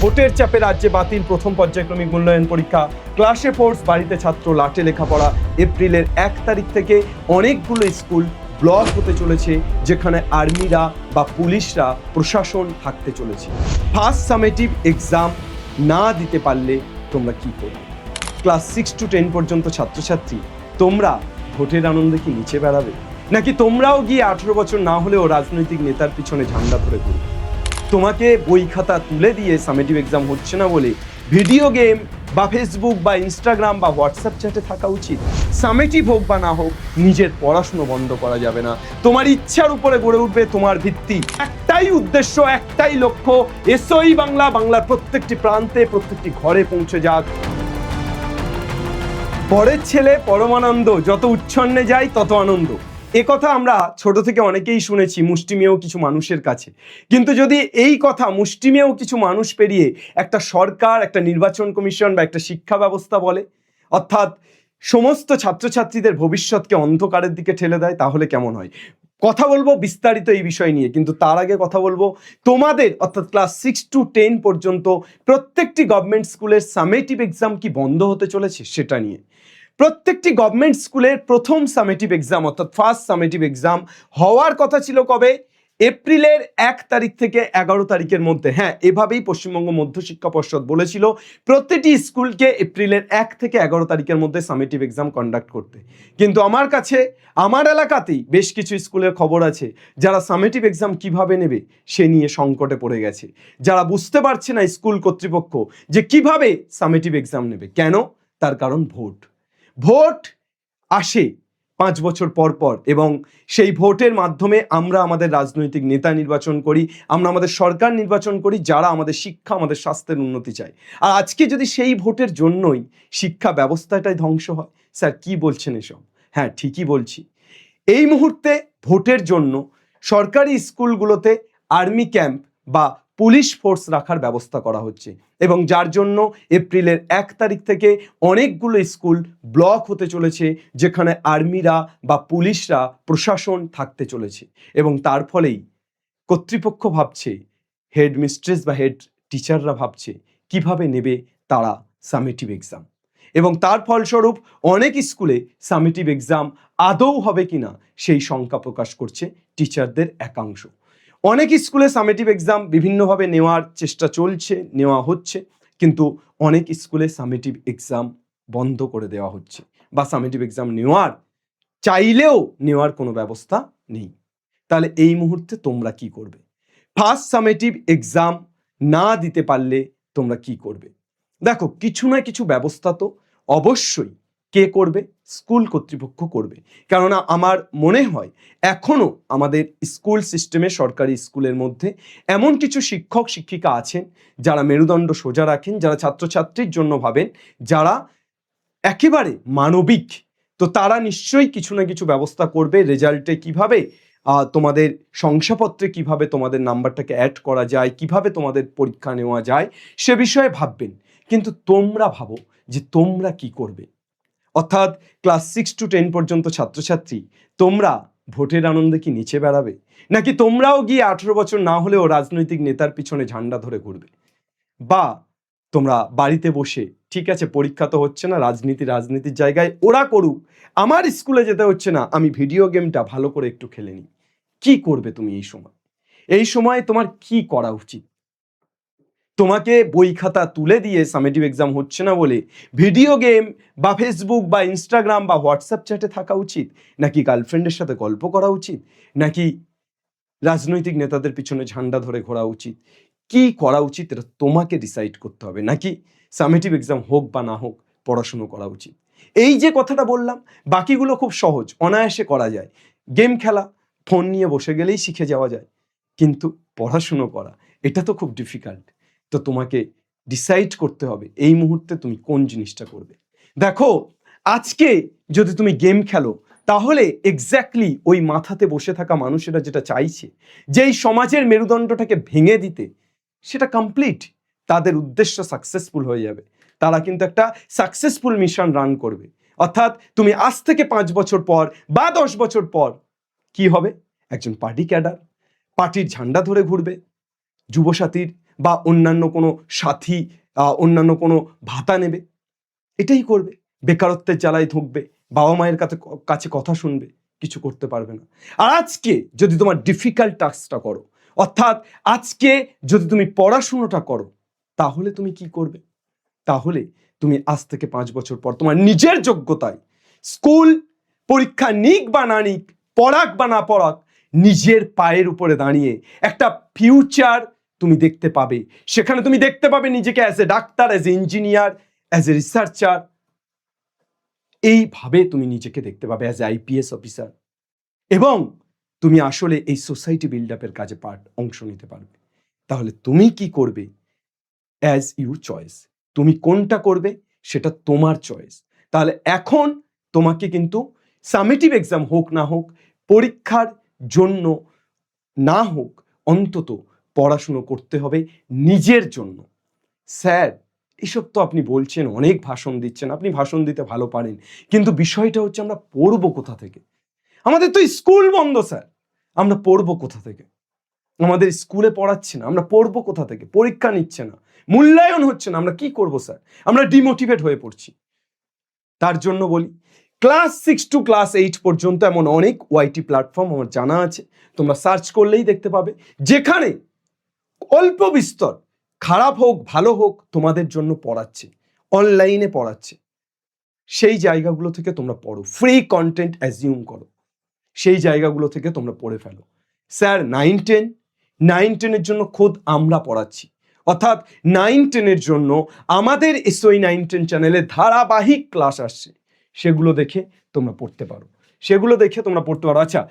ভোটের চাপে রাজ্যে বাতিল প্রথম পর্যায়ক্রমিক মূল্যায়ন পরীক্ষা, ক্লাসে ফোর্স, বাড়িতে ছাত্র, লাটে লেখাপড়া। এপ্রিলের 1 তারিখ থেকে অনেকগুলো স্কুল ব্লক হতে চলেছে, যেখানে আর্মিরা বা পুলিশরা, প্রশাসন থাকতে চলেছে। ফার্স্ট সামেটিভ এক্সাম না দিতে পারলে তোমরা কি করবে? ক্লাস 6 to 10 পর্যন্ত ছাত্রছাত্রী, তোমরা ভোটের আনন্দে কি নিচে বেড়াবে, নাকি তোমরাও গিয়ে 18 বছর না হলেও রাজনৈতিক নেতার পিছনে ঝান্ডা ধরে ঘুরবে? তোমাকে বই খাতা তুলে দিয়ে সামেটিভ এক্সাম হচ্ছে না বলে ভিডিও গেম বা ফেসবুক বা ইনস্টাগ্রাম বা হোয়াটসঅ্যাপ চ্যাটে থাকা উচিত? সামেটিভ হোক বা না হোক, নিজের পড়াশুনো বন্ধ করা যাবে না। তোমার ইচ্ছার উপরে গড়ে উঠবে তোমার ভিত্তি। একটাই উদ্দেশ্য, একটাই লক্ষ্য, এসওই বাংলা বাংলার প্রত্যেকটি প্রান্তে, প্রত্যেকটি ঘরে পৌঁছে যাক। পরের ছেলে পরমানন্দ, যত উচ্ছন্নে যায় তত আনন্দ। এ কথা আমরা ছোট থেকে অনেকেই শুনেছি মুষ্টিমেয় কিছু মানুষের কাছে। কিন্তু যদি এই কথা মুষ্টিমেয় কিছু মানুষ পেরিয়ে একটা সরকার, একটা নির্বাচন কমিশন বা একটা শিক্ষা ব্যবস্থা বলে, অর্থাৎ সমস্ত ছাত্রছাত্রীদের ভবিষ্যৎকে অন্ধকারের দিকে ঠেলে দেয়, তাহলে কেমন হয়? কথা বলবো বিস্তারিত এই বিষয় নিয়ে, কিন্তু তার আগে কথা বলবো তোমাদের, অর্থাৎ ক্লাস 6 to 10 পর্যন্ত প্রত্যেকটি গভর্নমেন্ট স্কুলের সামেটিভ এক্সাম কি বন্ধ হতে চলেছে সেটা নিয়ে। প্রত্যেকটি গভর্নমেন্ট স্কুলের প্রথম সামেটিভ এক্সাম, অর্থাৎ ফার্স্ট সামেটিভ এক্সাম হওয়ার কথা ছিল কবে? এপ্রিলের 1 তারিখ থেকে 11 তারিখের মধ্যে। হ্যাঁ, এভাবেই পশ্চিমবঙ্গ মধ্যশিক্ষা পর্ষদ বলেছিল প্রতিটি স্কুলকে এপ্রিলের 1 থেকে 11 তারিখের মধ্যে সামেটিভ এক্সাম কন্ডাক্ট করতে। কিন্তু আমার কাছে, আমার এলাকাতেই বেশ কিছু স্কুলের খবর আছে যারা সামেটিভ এক্সাম কিভাবে নেবে সে নিয়ে সংকটে পড়ে গেছে। যারা বুঝতে পারছে না স্কুল কর্তৃপক্ষ যে কিভাবে সামেটিভ এক্সাম নেবে। কেন? তার কারণ ভোট আসে 5 বছর পর পর, এবং সেই ভোটের মাধ্যমে আমরা আমাদের রাজনৈতিক নেতা নির্বাচন করি, আমরা আমাদের সরকার নির্বাচন করি, যারা আমাদের শিক্ষা, আমাদের স্বাস্থ্যের উন্নতি চায়। আর আজকে যদি সেই ভোটের জন্যই শিক্ষা ব্যবস্থাটাই ধ্বংস হয়, স্যার কি বলছেন এসব? হ্যাঁ, ঠিকই বলছি। এই মুহূর্তে ভোটের জন্য সরকারি স্কুলগুলোতে আর্মি ক্যাম্প বা পুলিশ ফোর্স রাখার ব্যবস্থা করা হচ্ছে, এবং যার জন্য এপ্রিলের 1 তারিখ থেকে অনেকগুলো স্কুল ব্লক হতে চলেছে, যেখানে আর্মিরা বা পুলিশরা, প্রশাসন থাকতে চলেছে। এবং তার ফলেই কর্তৃপক্ষ ভাবছে, হেড মিস্ট্রেস বা হেড টিচাররা ভাবছে কিভাবে নেবে তারা সামেটিভ এক্সাম, এবং তার ফলস্বরূপ অনেক স্কুলে সামেটিভ এক্সাম আদৌ হবে কিনা সেই শঙ্কা প্রকাশ করছে টিচারদের একাংশ। অনেক স্কুলে সামেটিভ এক্সাম বিভিন্নভাবে নেওয়ার চেষ্টা চলছে, নেওয়া হচ্ছে, কিন্তু অনেক স্কুলে সামেটিভ এক্সাম বন্ধ করে দেওয়া হচ্ছে, বা সামেটিভ এক্সাম নেওয়ার চাইলেও নেওয়ার কোনো ব্যবস্থা নেই। তাহলে এই মুহূর্তে তোমরা কি করবে? ফার্স্ট সামেটিভ এক্সাম না দিতে পারলে তোমরা কি করবে? দেখো, কিছু না কিছু ব্যবস্থা তো অবশ্যই কে করবে? স্কুল কর্তৃপক্ষ করবে। কেননা আমার মনে হয় এখনো আমাদের স্কুল সিস্টেমে, সরকারি স্কুলের মধ্যে এমন কিছু শিক্ষক শিক্ষিকা আছেন যারা মেরুদণ্ড সোজা রাখেন, যারা ছাত্রছাত্রীর জন্য ভাবেন, যারা একেবারে মানবিক। তো তারা নিশ্চয়ই কিছু না কিছু ব্যবস্থা করবে। রেজাল্টে কিভাবে তোমাদের শংসাপত্রে কিভাবে তোমাদের নাম্বারটাকে অ্যাড করা যায়, কিভাবে তোমাদের পরীক্ষা নেওয়া যায়, সে বিষয়ে ভাববেন। কিন্তু তোমরা ভাবো যে তোমরা কি করবে? অর্থাৎ ক্লাস 6 to 10 পর্যন্ত ছাত্রছাত্রী, তোমরা ভোটের আনন্দে কি নিচে বেড়াবে, নাকি তোমরাও গিয়ে 18 বছর না হলেও রাজনৈতিক নেতার পিছনে ঝান্ডা ধরে ঘুরবে? বা তোমরা বাড়িতে বসে, ঠিক আছে পরীক্ষা তো হচ্ছে না, রাজনীতির জায়গায় ওরা করুক, আমার স্কুলে যেতে হচ্ছে না, আমি ভিডিও গেমটা ভালো করে একটু খেলে নিই। কি করবে তুমি এই সময়? এই সময় তোমার কি করা উচিত? তোমাকে বই খাতা তুলে দিয়ে সামেটিভ এক্সাম হচ্ছে না বলে ভিডিও গেম বা ফেসবুক বা ইনস্টাগ্রাম বা হোয়াটসঅ্যাপ চ্যাটে থাকা উচিত, নাকি গার্লফ্রেন্ডের সাথে গল্প করা উচিত, নাকি রাজনৈতিক নেতাদের পিছনে ঝান্ডা ধরে ঘোরা উচিত? কি করা উচিত এটা তোমাকে ডিসাইড করতে হবে। নাকি সামেটিভ এক্সাম হোক বা না হোক, পড়াশুনো করা উচিত? এই যে কথাটা বললাম, বাকিগুলো খুব সহজ, অনায়াসে করা যায়। গেম খেলা, ফোন নিয়ে বসে গেলেই শিখে যাওয়া যায়, কিন্তু পড়াশুনো করা, এটা তো খুব ডিফিকাল্ট। তো তোমাকে ডিসাইড করতে হবে এই মুহূর্তে তুমি কোন জিনিসটা করবে। দেখো, আজকে যদি তুমি গেম খেলো, তাহলে এক্স্যাক্টলি ওই মাথাতে বসে থাকা মানুষেরা যেটা চাইছে, যে এই সমাজের মেরুদণ্ডটাকে ভেঙে দিতে, সেটা কমপ্লিট, তাদের উদ্দেশ্য সাকসেসফুল হয়ে যাবে। তারা কিন্তু একটা সাকসেসফুল মিশন রান করবে। অর্থাৎ তুমি আজ থেকে 5 বছর পর বা 10 বছর পর কি হবে? একজন পার্টি ক্যাডার, পার্টির ঝান্ডা ধরে ঘুরবে, যুবসাথীর বা অন্যান্য কোনো সাথী, অন্যান্য কোনো ভাতা নেবে, এটাই করবে। বেকারত্বের জ্বালায় ধুঁকবে, বাবা মায়ের কাছে কথা শুনবে, কিছু করতে পারবে না। আর আজকে যদি তোমার ডিফিকাল্ট টাস্কটা করো, অর্থাৎ আজকে যদি তুমি পড়াশুনোটা করো, তাহলে তুমি কি করবে? তাহলে তুমি আজ থেকে 5 বছর পর তোমার নিজের যোগ্যতায় স্কুল পরীক্ষা নিক বা না নিক, পড়াক বা না পড়াক, নিজের পায়ের উপরে দাঁড়িয়ে একটা ফিউচার তুমি দেখতে পাবে। সেখানে তুমি দেখতে পাবে নিজেকে as a doctor, as a engineer, as a researcher. এইভাবে তুমি নিজেকে দেখতে পাবে অ্যাজ এ আইপিএস অফিসার, এবং তুমি আসলে এই সোসাইটি বিল্ড আপের কাজে অংশ নিতে পারবে। তাহলে তুমি কি করবে? As your choice. তুমি কোনটা করবে সেটা তোমার চয়েস। তাহলে এখন তোমাকে কিন্তু সামেটিভ এক্সাম হোক না হোক, পরীক্ষার জন্য না হোক, অন্তত পড়াশুনো করতে হবে নিজের জন্য। স্যার, এসব তো আপনি বলছেন, অনেক ভাষণ দিচ্ছেন, আপনি ভাষণ দিতে ভালো পারেন, কিন্তু বিষয়টা হচ্ছে আমরা পড়বো কোথা থেকে? আমাদের তো স্কুল বন্ধ স্যার, আমরা পড়বো কোথা থেকে? আমাদের স্কুলে পড়াচ্ছে না, আমরা পড়বো কোথা থেকে? পরীক্ষা নিচ্ছে না, মূল্যায়ন হচ্ছে না, আমরা কি করবো স্যার? আমরা ডিমোটিভেট হয়ে পড়ছি। তার জন্য বলি, ক্লাস 6 টু ক্লাস 8 পর্যন্ত এমন অনেক ওয়াইটি প্ল্যাটফর্ম আমার জানা আছে, তোমরা সার্চ করলেই দেখতে পাবে, যেখানে অল্প বিস্তর, খারাপ হোক ভালো হোক, তোমাদের জন্য পড়াচ্ছে, অনলাইনে পড়াচ্ছে। সেই জায়গাগুলো থেকে তোমরা পড়ো, ফ্রি কন্টেন্ট অ্যাজিউম করো, সেই জায়গাগুলো থেকে তোমরা পড়ে ফেলো। স্যার 9-10 জন্য খোদ আমরা পড়াচ্ছি, অর্থাৎ 9-10 জন্য আমাদের SOE 9-10 চ্যানেলে ধারাবাহিক ক্লাস আসছে, সেগুলো দেখে তোমরা পড়তে পারো, সেগুলো দেখে তোমরা পড়তে পারো। আচ্ছা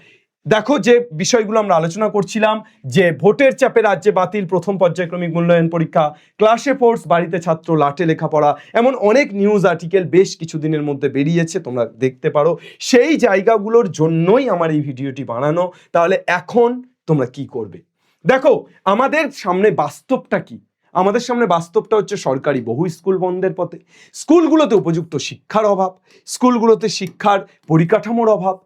দেখো, যে বিষয়গুলো আমরা আলোচনা করছিলাম, যে ভোটের চাপে রাজ্যে বাতিল প্রথম পর্যায়ক্রমিক মূল্যায়ন পরীক্ষা, ক্লাসে ফোর্স, বাড়িতে ছাত্র, লাটে লেখাপড়া, এমন অনেক নিউজ আর্টিকেল বেশ কিছুদিনের মধ্যে বেরিয়েছে, তোমরা দেখতে পারো। সেই জায়গাগুলোর জন্যই আমার এই ভিডিওটি বানানো। তাহলে এখন তোমরা কি করবে? দেখো, আমাদের সামনে বাস্তবটা কি? আমাদের সামনে বাস্তবটা হচ্ছে সরকারি বহু স্কুল বন্ধের পথে, স্কুলগুলোতে উপযুক্ত শিক্ষার অভাব, স্কুলগুলোতে শিক্ষার পরিকাঠামোর অভাব,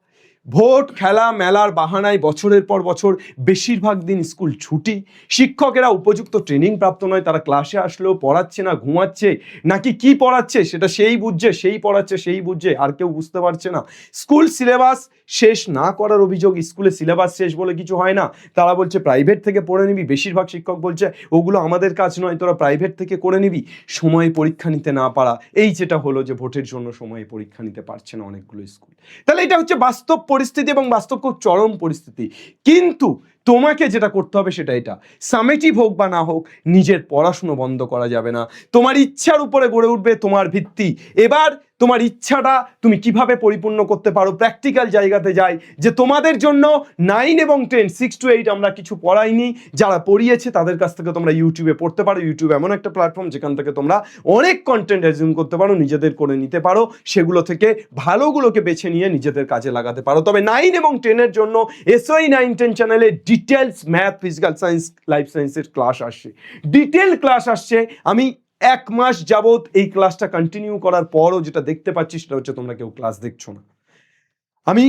ভোট, খেলা, মেলার বাহানায় বছরের পর বছর বেশিরভাগ দিন স্কুল ছুটি, শিক্ষকেরা উপযুক্ত ট্রেনিং প্রাপ্ত নয়, তারা ক্লাসে আসলেও পড়াচ্ছে না, ঘুমাচ্ছে, নাকি কি পড়াচ্ছে সেটা সেই বুঝছে, সেই পড়াচ্ছে সেই বুঝছে, আর কেউ বুঝতে পারছে না। স্কুল সিলেবাস শেষ না করার অভিযোগ, স্কুলে সিলেবাস শেষ বলে কিছু হয় না, তারা বলছে প্রাইভেট থেকে পড়ে নিবি, বেশিরভাগ শিক্ষক বলছে ওগুলো আমাদের কাজ নয়, তোরা প্রাইভেট থেকে করে নিবি। সময়ে পরীক্ষা নিতে না পারা, এই যেটা হলো যে ভোটের জন্য সময়ে পরীক্ষা নিতে পারছে না অনেকগুলো স্কুল। তাহলে এটা হচ্ছে বাস্তব পরিস্থিতি, এবং বাস্তব খুব চরম পরিস্থিতি। কিন্তু তোমাকে যেটা করতে হবে সেটা এটা, সামেটিভ হোক বা না হোক, নিজের পড়াশুনো বন্ধ করা যাবে না। তোমার ইচ্ছার উপরে গড়ে উঠবে তোমার ভিত্তি। এবার তোমার ইচ্ছাটা তুমি কিভাবে পরিপূর্ণ করতে পারো, প্র্যাকটিক্যাল জায়গাতে যাই, যে তোমাদের জন্য 9 এবং 10, 6 to 8 আমরা কিছু পড়াইনি, যারা পড়িয়েছে তাদের কাছ থেকে তোমরা ইউটিউবে পড়তে পারো। ইউটিউব এমন একটা প্ল্যাটফর্ম যেখান থেকে তোমরা অনেক কন্টেন্ট অ্যাজিউম করতে পারো, নিজেদের করে নিতে পারো, সেগুলো থেকে ভালোগুলোকে বেছে নিয়ে নিজেদের কাজে লাগাতে পারো। তবে 9 এবং 10 জন্য SOE 9-10 চ্যানেলে details math, physical science, life সায়েন্সের ক্লাস আসছে, ডিটেল ক্লাস আসছে। আমি 1 মাস যাবত এই ক্লাসটা কন্টিনিউ করার পরও যেটা দেখতে পাচ্ছি সেটা হচ্ছে তোমরা কেউ ক্লাস দেখছো না। আমি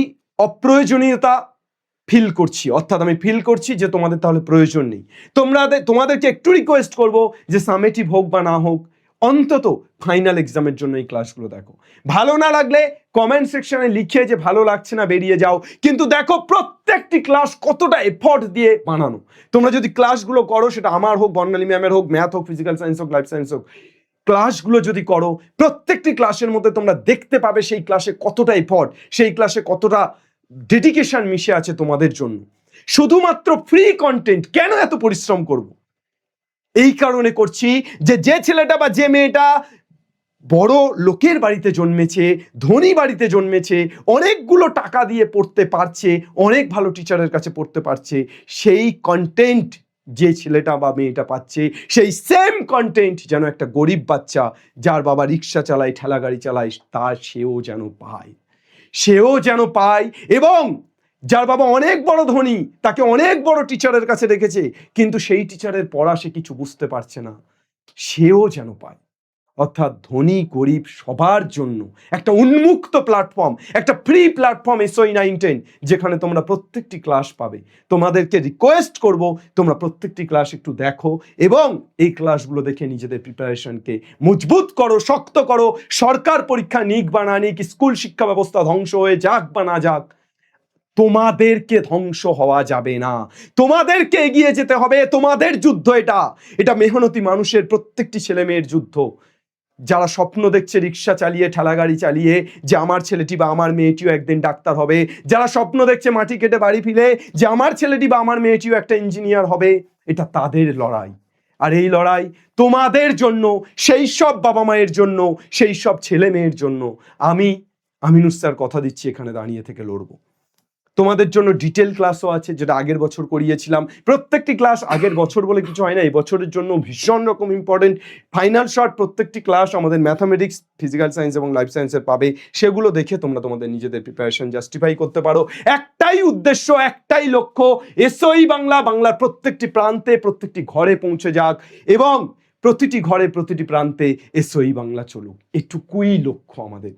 অপ্রয়োজনীয়তা ফিল করছি, অর্থাৎ আমি ফিল করছি যে তোমাদের তাহলে প্রয়োজন নেই। তোমাদেরকে একটু রিকোয়েস্ট করবো যে সামেটিভ হোক বা না হোক, অন্তত ফাইনাল এক্সামের জন্য এই ক্লাসগুলো দেখো। ভালো না লাগলে কমেন্ট সেকশনে লিখে যে ভালো লাগছে না বেরিয়ে যাও, কিন্তু দেখো প্রত্যেকটি ক্লাস কতটা এফর্ট দিয়ে বানানো। তোমরা যদি ক্লাসগুলো করো, সেটা আমার হোক, বর্ণালী ম্যামের হোক, ম্যাথ হোক, ফিজিক্যাল সায়েন্স হোক, লাইফ সায়েন্স হোক, ক্লাসগুলো যদি করো, প্রত্যেকটি ক্লাসের মধ্যে তোমরা দেখতে পাবে সেই ক্লাসে কতটা এফর্ট, সেই ক্লাসে কতটা ডেডিকেশন মিশে আছে তোমাদের জন্য। শুধুমাত্র ফ্রি কন্টেন্ট কেন এত পরিশ্রম করব? এই কারণে করছি যে ছেলেটা বা যে মেয়েটা বড় লোকের বাড়িতে জন্মেছে, ধনী বাড়িতে জন্মেছে, অনেকগুলো টাকা দিয়ে পড়তে পারছে, অনেক ভালো টিচারের কাছে পড়তে পারছে, সেই কন্টেন্ট যে ছেলেটা বা মেয়েটা পাচ্ছে, সেই সেম কন্টেন্ট যেন একটা গরিব বাচ্চা যার বাবা রিক্সা চালায়, ঠেলা গাড়ি চালায়, সেও যেন পায়। এবং যার বাবা অনেক বড় ধনী, তাকে অনেক বড় টিচারের কাছে রেখেছে, কিন্তু সেই টিচারের পড়া সে কিছু বুঝতে পারছে না, সেও যেন পায়। অর্থাৎ ধনী গরিব সবার জন্য একটা উন্মুক্ত প্ল্যাটফর্ম, একটা ফ্রি প্ল্যাটফর্ম SOE 910, যেখানে তোমরা প্রত্যেকটি ক্লাস পাবে। তোমাদেরকে রিকোয়েস্ট করব তোমরা প্রত্যেকটি ক্লাস একটু দেখো এবং এই ক্লাসগুলো দেখে নিজেদের প্রিপারেশনকে মজবুত করো, শক্ত করো। সরকার পরীক্ষা নিক বা না নিক, স্কুল শিক্ষা ব্যবস্থা ধ্বংস হয়ে যাক বা না যাক, তোমাদেরকে ধ্বংস হওয়া যাবে না, তোমাদেরকে এগিয়ে যেতে হবে। তোমাদের যুদ্ধ এটা, এটা মেহনতি মানুষের প্রত্যেকটি ছেলে মেয়ের যুদ্ধ। যারা স্বপ্ন দেখছে রিক্সা চালিয়ে, ঠেলাগাড়ি চালিয়ে, যে আমার ছেলেটি বা আমার মেয়েটিও একদিন ডাক্তার হবে, যারা স্বপ্ন দেখছে মাটি কেটে বাড়ি ফিরে যে আমার ছেলেটি বা আমার মেয়েটিও একটা ইঞ্জিনিয়ার হবে, এটা তাদের লড়াই। আর এই লড়াই তোমাদের জন্য, সেই সব বাবা মায়ের জন্য, সেই সব ছেলে মেয়ের জন্য আমি আমিনুস স্যার কথা দিচ্ছি এখানে দাঁড়িয়ে থেকে লড়বো। তোমাদের জন্য ডিটেল ক্লাসও আছে, যেটা আগের বছর করিয়েছিলাম। প্রত্যেকটি ক্লাস আগের বছর বলে কিছু হয় না, এই বছরের জন্য ভীষণ রকম ইম্পর্টেন্ট। ফাইনাল শর্ট প্রত্যেকটি ক্লাস আমাদের ম্যাথামেটিক্স, ফিজিক্যাল সায়েন্স এবং লাইফ সায়েন্সের পাবে। সেগুলো দেখে তোমরা তোমাদের নিজেদের প্রিপারেশন জাস্টিফাই করতে পারো। একটাই উদ্দেশ্য, একটাই লক্ষ্য, SOE বাংলা বাংলার প্রত্যেকটি প্রান্তে, প্রত্যেকটি ঘরে পৌঁছে যাক এবং প্রতিটি ঘরে, প্রতিটি প্রান্তে SOE বাংলা চলুক। এটুকুই লক্ষ্য আমাদের।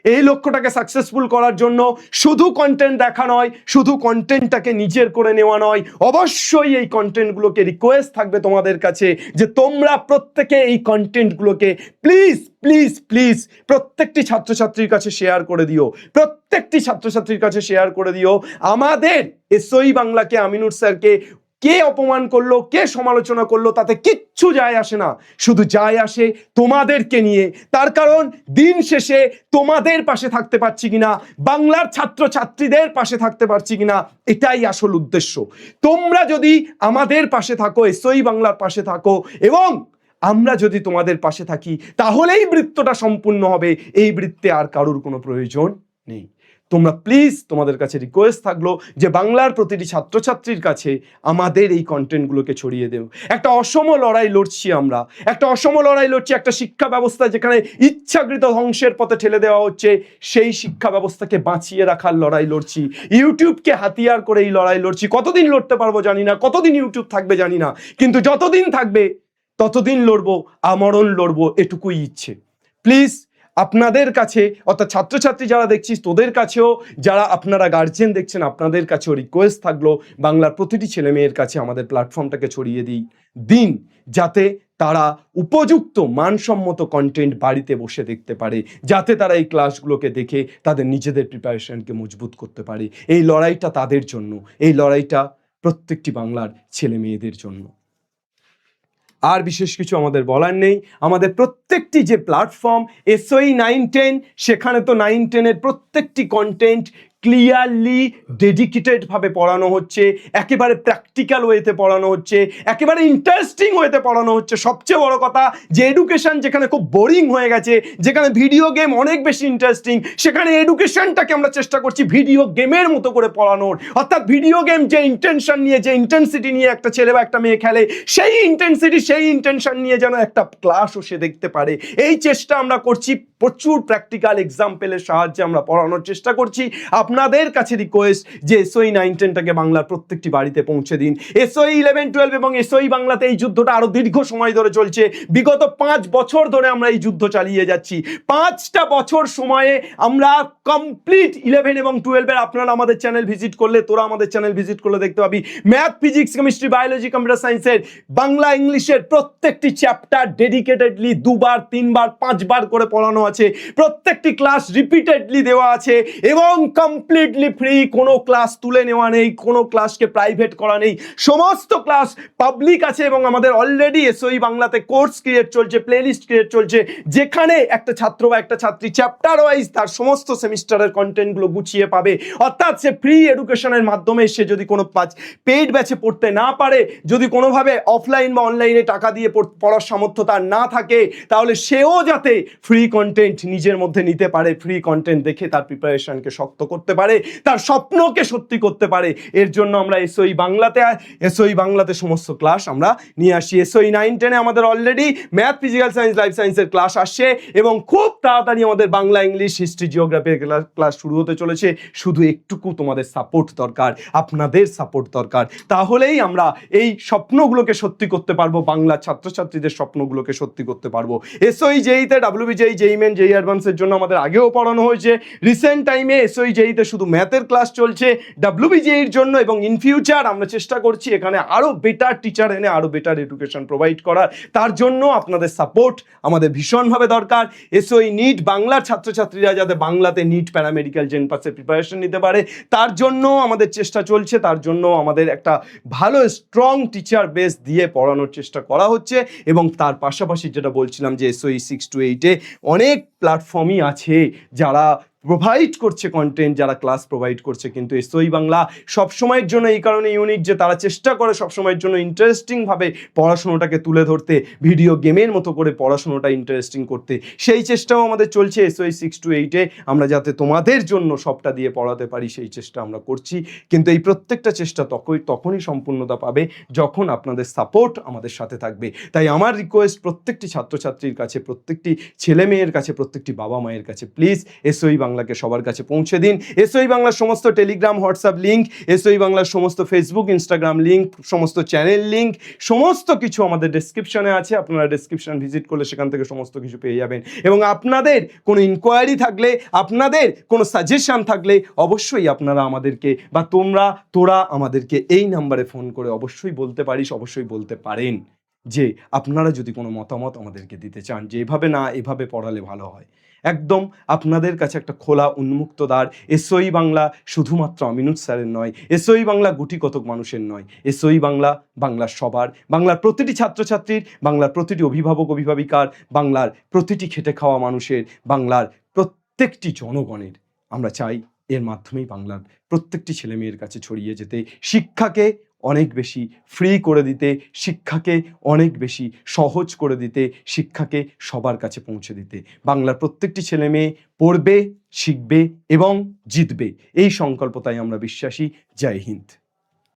এই লক্ষ্যটাকে সাকসেসফুল করার জন্য শুধু কন্টেন্ট দেখা নয়, শুধু কন্টেন্টটাকে নিজের করে নেওয়া নয়, অবশ্যই এই কন্টেন্টগুলোকে রিকোয়েস্ট থাকবে তোমাদের কাছে যে তোমরা প্রত্যেকে এই কন্টেন্টগুলোকে প্লিজ প্লিজ প্লিজ প্রত্যেকটি ছাত্রছাত্রীর কাছে শেয়ার করে দিও, প্রত্যেকটি ছাত্রছাত্রীর কাছে শেয়ার করে দিও। আমাদের SOE বাংলাকে, আমিনুর স্যারকে কে অপমান করলো, কে সমালোচনা করলো, তাতে কিচ্ছু যায় আসে না, শুধু যায় আসে তোমাদেরকে নিয়ে। তার কারণ দিন শেষে তোমাদের পাশে থাকতে পারছি কিনা, বাংলার ছাত্রছাত্রীদের পাশে থাকতে পারছি কিনা, এটাই আসল উদ্দেশ্য। তোমরা যদি আমাদের পাশে থাকো, SOE বাংলার পাশে থাকো এবং আমরা যদি তোমাদের পাশে থাকি, তাহলেই বৃত্তটা সম্পূর্ণ হবে। এই বৃত্তে আর কারোর কোনো প্রয়োজন নেই। তোমরা প্লিজ, তোমাদের কাছে রিকোয়েস্ট থাকলো যে বাংলার প্রতিটি ছাত্রছাত্রীর কাছে আমাদের এই কন্টেন্টগুলোকে ছড়িয়ে দেও। একটা অসম লড়াই লড়ছি আমরা, একটা অসম লড়াই লড়ছি, একটা শিক্ষা ব্যবস্থা যেখানে ইচ্ছাকৃত ধ্বংসের পথে ঠেলে দেওয়া হচ্ছে, সেই শিক্ষা ব্যবস্থাকে বাঁচিয়ে রাখার লড়াই লড়ছি। ইউটিউবকে হাতিয়ার করে এই লড়াই লড়ছি। কতদিন লড়তে পারবো জানি না, কতদিন ইউটিউব থাকবে জানি না, কিন্তু যতদিন থাকবে ততদিন লড়বো, আমরণ লড়বো, এটুকুই ইচ্ছে। প্লিজ আপনাদের কাছে, অর্থাৎ ছাত্রছাত্রী যারা দেখছিস তোদের কাছেও, যারা আপনারা গার্জিয়ান দেখছেন আপনাদের কাছেও রিকোয়েস্ট থাকলো বাংলার প্রতিটি ছেলে মেয়ের কাছে আমাদের প্ল্যাটফর্মটাকে ছড়িয়ে দিন, যাতে তারা উপযুক্ত মানসম্মত কন্টেন্ট বাড়িতে বসে দেখতে পারে, যাতে তারা এই ক্লাসগুলোকে দেখে তাদের নিজেদের প্রিপারেশনকে মজবুত করতে পারে। এই লড়াইটা তাদের জন্য, এই লড়াইটা প্রত্যেকটি বাংলার ছেলে মেয়েদের জন্য। আর বিশেষ কিছু আমাদের বলার নেই। আমাদের প্রত্যেকটি যে প্ল্যাটফর্ম SOE 910, সেখানে তো 910-এর প্রত্যেকটি কন্টেন্ট ক্লিয়ারলি ডেডিকেটেড ভাবে পড়ানো হচ্ছে, একেবারে প্র্যাকটিক্যাল ওয়েতে পড়ানো হচ্ছে, একেবারে ইন্টারেস্টিং ওয়েতে পড়ানো হচ্ছে। সবচেয়ে বড় কথা যে এডুকেশন যেখানে খুব বোরিং হয়ে গেছে, যেখানে ভিডিও গেম অনেক বেশি ইন্টারেস্টিং, সেখানে এডুকেশনটাকে আমরা চেষ্টা করছি ভিডিও গেমের মতো করে পড়ানোর। অর্থাৎ ভিডিও গেম যে ইন্টেনশন নিয়ে, যে ইন্টেন্সিটি নিয়ে একটা ছেলে বা একটা মেয়ে খেলে, সেই ইন্টেন্সিটি, সেই ইন্টেনশন নিয়ে যেন একটা ক্লাসও সে দেখতে পারে, এই চেষ্টা আমরা করছি। প্রচুর প্র্যাকটিক্যাল এক্সাম্পলের সাহায্যে আমরা পড়ানোর চেষ্টা করছি। আপনাদের কাছে রিকোয়েস্ট যে SOE 910টাকে বাংলার প্রত্যেকটি বাড়িতে পৌঁছে দিন। SOE 11, 12 এবং SOE বাংলাতে এই যুদ্ধটা আরো দীর্ঘ সময় ধরে চলছে। বিগত 5 বছর ধরে আমরা এই যুদ্ধ চালিয়ে যাচ্ছি। 5টা বছর সময়ে আমরা কমপ্লিট 11 এবং 12-এর, আপনারা আমাদের চ্যানেল ভিজিট করলে, তোরা আমাদের চ্যানেল ভিজিট করলে দেখতে পাবি, math, physics, chemistry, biology, computer সায়েন্সের, বাংলা, ইংলিশের প্রত্যেকটি চ্যাপ্টার ডেডিকেটেডলি 2 বার, 3 বার, 5 বার করে পড়ানো আছে। প্রত্যেকটি ক্লাস রিপিটেডলি দেওয়া আছে এবং কমপ্লিটলি ফ্রি। কোনো ক্লাস তুলে নেওয়া নেই, কোনো ক্লাসকে প্রাইভেট করা নেই, সমস্ত ক্লাস পাবলিক আছে। এবং আমাদের অলরেডি SOE বাংলাতে কোর্স ক্রিয়েট চলছে, প্লেলিস্ট ক্রিয়েট চলছে, যেখানে একটা ছাত্র বা একটা ছাত্রী চ্যাপ্টার ওয়াইজ তার সমস্ত সেমিস্টারের কন্টেন্টগুলো গুছিয়ে পাবে। অর্থাৎ সে ফ্রি এডুকেশনের মাধ্যমে, সে যদি কোনো পেইড ব্যাচে পড়তে না পারে, যদি কোনোভাবে অফলাইন বা অনলাইনে টাকা দিয়ে পড়ার সামর্থ্য তার না থাকে, তাহলে সেও যাতে ফ্রি কন্টেন্ট নিজের মধ্যে নিতে পারে, ফ্রি কন্টেন্ট দেখে তার প্রিপারেশনকে শক্ত করতে করতে পারে, তার স্বপ্নকে সত্যি করতে পারে, এর জন্য আমরা এসওই বাংলাতে সমস্ত ক্লাস আমরা নিয়ে আসি। এসওই 9-10 আমাদের already math, physical science, life সায়েন্সের ক্লাস আসছে এবং খুব তাড়াতাড়ি আমাদের বাংলা, ইংলিশ, হিস্ট্রি, জিওগ্রাফির ক্লাস শুরু হতে চলেছে। শুধু একটুকু তোমাদের সাপোর্ট দরকার, আপনাদের সাপোর্ট দরকার, তাহলেই আমরা এই স্বপ্নগুলোকে সত্যি করতে পারবো, বাংলা ছাত্রছাত্রীদের স্বপ্নগুলোকে সত্যি করতে পারবো। এসওই জেইতে, WBJEE, JEE মেন, JEE অ্যাডভান্সের জন্য আমাদের আগেও পড়ানো হয়েছে। রিসেন্ট টাইমে এসওই জেইতে শুধু ম্যাথের ক্লাস চলছে। WBJEEর জন্য এবং ইন ফিউচার আমরা চেষ্টা করছি এখানে আরও বেটার টিচার এনে আরও বেটার এডুকেশন প্রোভাইড করার। তার জন্য আপনাদের সাপোর্ট আমাদের ভীষণভাবে দরকার। এসওই নিট বাংলার ছাত্রছাত্রীরা যাতে বাংলাতে নিট, প্যারামেডিক্যাল, জেন পাসের প্রিপারেশন নিতে পারে, তার জন্য আমাদের চেষ্টা চলছে। তার জন্য আমাদের একটা ভালো স্ট্রং টিচার বেস দিয়ে পড়ানোর চেষ্টা করা হচ্ছে এবং তার পাশাপাশি যেটা বলছিলাম যে এসওই 6 to 8-এ অনেক প্ল্যাটফর্মই আছে যারা প্রোভাইড করছে কন্টেন্ট, যারা ক্লাস প্রোভাইড করছে, কিন্তু এসওই বাংলা সবসময়ের জন্য এই কারণে ইউনিক যে তারা চেষ্টা করে সবসময়ের জন্য ইন্টারেস্টিংভাবে পড়াশোনাটাকে তুলে ধরতে, ভিডিও গেমের মতো করে পড়াশোনাটা ইন্টারেস্টিং করতে। সেই চেষ্টাও আমাদের চলছে এসওই 6 to 8-এ আমরা যাতে তোমাদের জন্য সবটা দিয়ে পড়াতে পারি, সেই চেষ্টা আমরা করছি। কিন্তু এই প্রত্যেকটা চেষ্টা তখনই সম্পূর্ণতা পাবে যখন আপনাদের সাপোর্ট আমাদের সাথে থাকবে। তাই আমার রিকোয়েস্ট প্রত্যেকটি ছাত্রছাত্রীর কাছে, প্রত্যেকটি ছেলে মেয়ের কাছে, প্রত্যেকটি বাবা মায়ের কাছে, প্লিজ এসওই বাংলাকে সবার কাছে পৌঁছে দিন। এসওই বাংলার সমস্ত টেলিগ্রাম, হোয়াটসঅ্যাপ লিঙ্ক, এসওই বাংলার সমস্ত ফেসবুক, ইনস্টাগ্রাম লিঙ্ক, সমস্ত চ্যানেল লিঙ্ক, সমস্ত কিছু আমাদের ডেসক্রিপশনে আছে। আপনারা ডেসক্রিপশন ভিজিট করলে সেখান থেকে সমস্ত কিছু পেয়ে যাবেন। এবং আপনাদের কোনো ইনকোয়ারি থাকলে, আপনাদের কোনো সাজেশন থাকলে অবশ্যই আপনারা আমাদেরকে বা তোরা আমাদেরকে এই নাম্বারে ফোন করে অবশ্যই বলতে পারিস, অবশ্যই বলতে পারেন যে আপনারা যদি কোনো মতামত আমাদেরকে দিতে চান যে এভাবে না এভাবে পড়ালে ভালো হয়। একদম আপনাদের কাছে একটা খোলা উন্মুক্ত দ্বার। এসওই বাংলা শুধুমাত্র আমিনুল স্যারের নয়, এসওই বাংলা গুটি কতক মানুষের নয়, এসওই বাংলা বাংলার সবার, বাংলার প্রতিটি ছাত্রছাত্রীর, বাংলার প্রতিটি অভিভাবক অভিভাবিকার, বাংলার প্রতিটি খেটে খাওয়া মানুষের, বাংলার প্রত্যেকটি জনগণের। আমরা চাই এর মাধ্যমেই বাংলার প্রত্যেকটি ছেলে মেয়ের কাছে ছড়িয়ে যেতে, শিক্ষাকে অনেক বেশি ফ্রি করে দিতে, শিক্ষাকে অনেক বেশি সহজ করে দিতে, শিক্ষাকে সবার কাছে পৌঁছে দিতে। বাংলার প্রত্যেকটি ছেলে মেয়ে পড়বে, শিখবে এবং জিতবে, এই সংকল্পতায় আমরা বিশ্বাসী। জয় হিন্দ।